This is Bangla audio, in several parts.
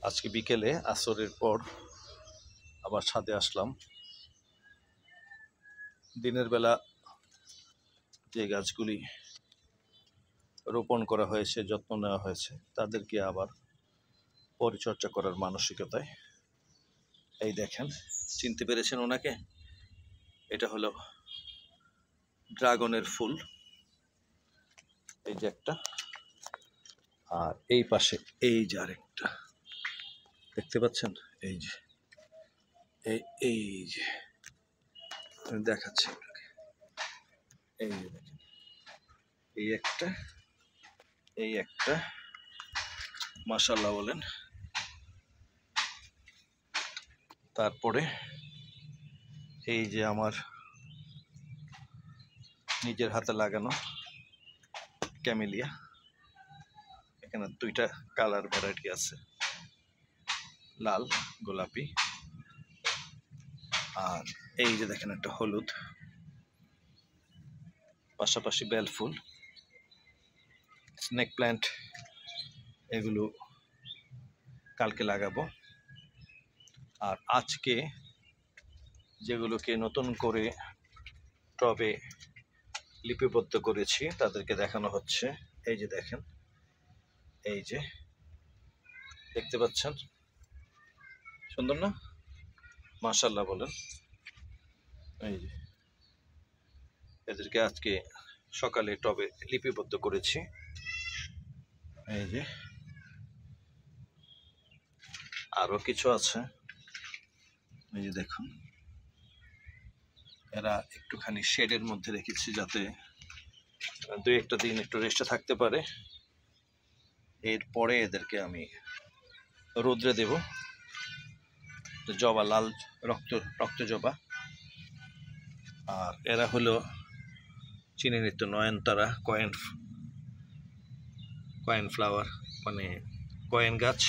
আজকে বিকেলে আসরের পর আবার ছাদে আসলাম। দিনের বেলা যে গাছগুলি রোপণ করা হয়েছে, যত্ন নেওয়া হয়েছে, তাদেরকে আবার পরিচর্যা করার মানসিকতায়। এই দেখেন, চিনতে পেরেছেন ওনাকে? এটা হলো ড্রাগনের ফুল, এই যে একটা, আর এই পাশে এই যে আরেকটা, দেখতে পাচ্ছেন? এই যে এই যে আমি দেখাচ্ছি আপনাকে, এই যে দেখেন, এই একটা মাশাআল্লাহ বলেন। তারপরে এই যে আমার নিজের হাতে লাগানো ক্যামেলিয়া, এখানে দুইটা কালার ভ্যারাইটি আছে, লাল গোলাপি, আর এই যে দেখেন একটা হলুদ, পাশাপাশি বেল ফুল, স্নেক প্ল্যান্ট, এগুলো কালকে লাগাবো। আর আজকে যেগুলোকে নতুন করে টবে লিপিবদ্ধ করেছি তাদেরকে দেখানো হচ্ছে। এই যে দেখেন, এই যে দেখতে পাচ্ছেন, সুন্দর না? মাশাআল্লাহ বলেন। এই যে এদেরকে আজকে সকালে টবে লিপিবদ্ধ করেছি। এই যে আরো কিছু আছে, এই যে দেখুন, এরা একটুখানি শেডের মধ্যে রেখেছি যাতে দুই একটা দিন একটু রেস্টে থাকতে পারে। এরপরে এদেরকে আমি রোদ্রে দেব। জবা, লাল রক্ত জবা, আর এরা হলো চিনে নিত্য নয়নতারা, কয়েন ফ্লাওয়ার, মানে কয়েন গাছ,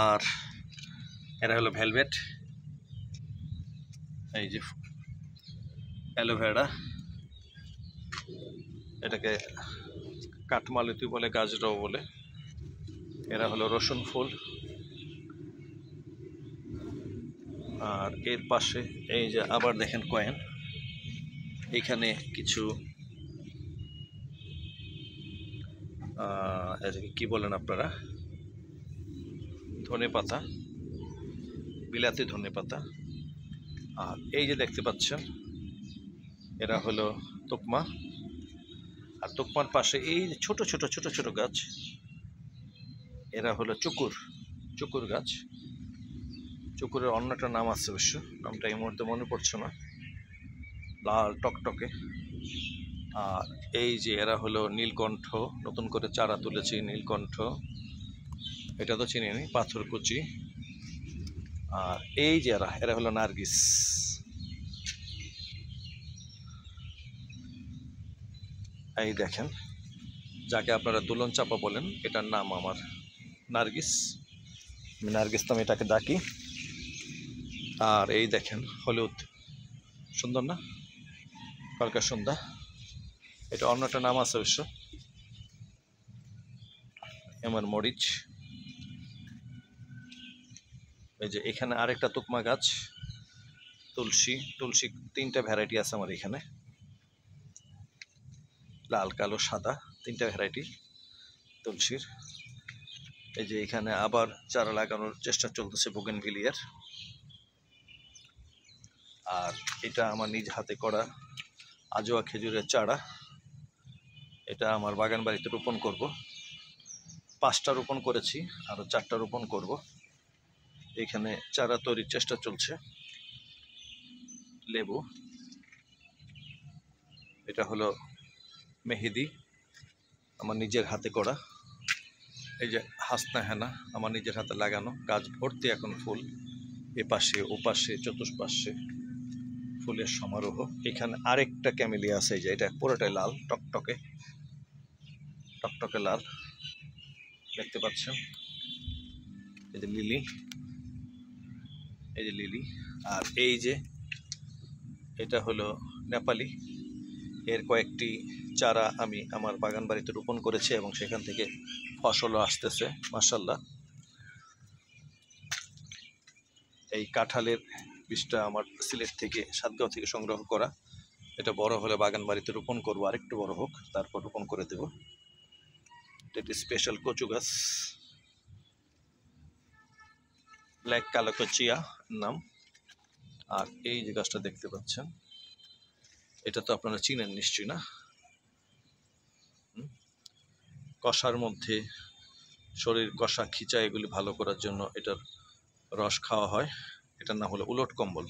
আর এরা হলো ভেলভেট, এই যে অ্যালোভেরা, এটাকে কাঠমালতি বলে, গাজরাও বলে। এরা হলো রসুন ফুল, আর এর পাশে এই যে আবার দেখেন কয়েন, এখানে কিছু এটাকে কি বলেন আপনারা, ধনে পাতা, বিলাতি ধনে পাতা। আর এই যে দেখতে পাচ্ছেন, এরা হলো তোকমা, আর তোকমার পাশে এই যে ছোট ছোট গাছ, এরা হলো চুকুর গাছ। চুকুরের অন্যটা নাম আছে অবশ্য, নামটা এই মুহূর্তে মনে পড়ছে না, লাল টকটকে। আর এই যে এরা হলো নীলকণ্ঠ, নতুন করে চারা তুলেছি নীলকণ্ঠ, এটা তো চিনি নি, পাথরকুচি। আর এই যে এরা হলো নার্গিস, এই দেখেন, যাকে আপনারা দুলন চাপা বলেন, এটার নাম আমার নার্গিস, নার্গিস তো আমি এটাকে ডাকি। আর এই দেখেন হলুদ, সুন্দর না? কালকা সন্ধ্যা, এটা অন্যটা নাম আছে অবশ্য, এমন মরিচ। এই যে এখানে আরেকটা তুকমা গাছ, তুলসী, তিনটা ভ্যারাইটি আছে আমার এখানে, লাল কালো সাদা, তিনটা ভ্যারাইটি তুলসীর। এই যে এখানে আবার চারা লাগানোর চেষ্টা চলতেছে বোগেনভিলিয়ার। আর এটা আমার নিজ হাতে করা আজোয়া খেজুরের চারা, এটা আমার বাগান বাড়িতে রোপণ করব। 5টা রোপণ করেছি, আরো 4টা রোপণ করব। এখানে চারা তৈরির চেষ্টা চলছে। লেবু, এটা হলো মেহেদি, আমার নিজের হাতে করা। এই যে হাসনা হেনা, আমার নিজের হাতে লাগানো, গাছ ভর্তি এখন ফুল, এপাশে ওপাশে চতুষ্পাশে ফুলের সমারোহ। এখানে আরেকটা ক্যামেলিয়া আছে, যে এটা পুরোটাই লাল টকটকে লাল, দেখতে পাচ্ছেন? এই যে লিলি, এই যে লিলি। আর এই যে এটা হলো নেপালি, এর কয়েকটি চারা আমি আমার বাগান বাড়িতে রোপণ করেছি এবং সেখান থেকে ফসলও আসতেছে মাশাআল্লাহ। এই কাঁঠালের বীজটা আমার সিলেট থেকে, সাতগাঁও থেকে সংগ্রহ করা। এটা বড় হলে বাগান বাড়িতে রোপণ করবো, আরেকটু বড় হোক তারপর রোপণ করে দেব। এটা স্পেশাল কচু গাছ, ব্ল্যাক কালাকচিয়া নাম। আর এই যে গাছটা দেখতে পাচ্ছেন, এটা তো আপনারা চিনেন নিশ্চয়ই, না? কষার মধ্যে শরীর কষা, খিচা এগুলি ভালো করার জন্য এটার রস খাওয়া হয়। এটার নাম হলো উলট কম্বল।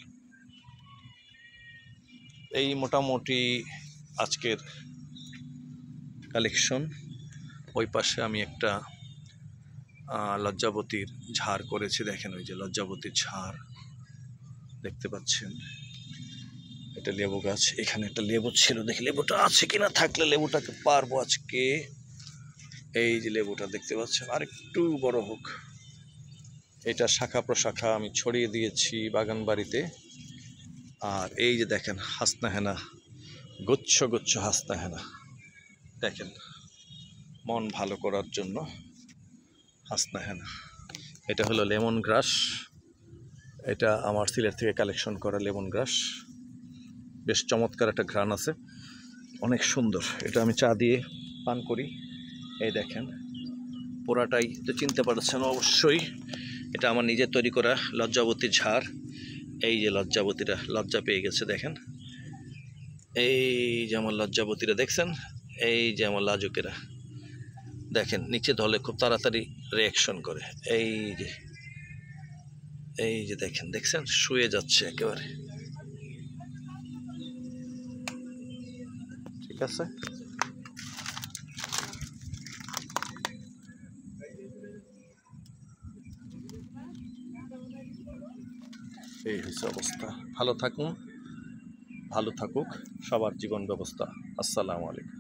এই মোটামুটি আজকের কালেকশন। ওই পাশে আমি একটা লজ্জাবতীর ঝাড় করেছি, দেখেন ওই যে লজ্জাবতীর ঝাড় দেখতে পাচ্ছেন। এটা লেবু গাছ, এখানে একটা লেবু ছিল, দেখি লেবুটা আছে কিনা, থাকলে লেবুটাকে পারবো আজকে। এই যে লেবুটা দেখতে পাচ্ছেন, আরেকটু বড় হোক। এটা শাখা প্রশাখা আমি ছড়িয়ে দিয়েছি বাগান বাড়িতে। আর এই যে দেখেন হাসনা হেনা, গুচ্ছ গুচ্ছ হাসনা হেনা, দেখেন মন ভালো করার জন্য হাসনা হেনা। এটা হলো লেমন গ্রাস, এটা আমার সিলেট থেকে কালেকশন করা লেমন গ্রাস। বেশ চমৎকার একটা ঘ্রাণ আছে, অনেক সুন্দর। এটা আমি চা দিয়ে পান করি। এই দেখেন পোড়াটাই তো চিনতে পারছেন অবশ্যই, এটা আমার নিজের তৈরি করা লজ্জাবতীর ঝাড়। এই যে লজ্জাবতীরা লজ্জা পেয়ে গেছে, দেখেন। এই যে আমার লজ্জাবতীরা দেখছেন, এই যে আমার লাজুকেরা দেখেন, নিচে ধরলে খুব তাড়াতাড়ি রিয়াকশন করে। এই যে দেখেন, দেখছেন শুয়ে যাচ্ছে একেবারে। ঠিক আছে, এই হচ্ছে অবস্থা। ভালো থাকুন, ভালো থাকুক সবার জীবন ব্যবস্থা। আসসালামু আলাইকুম।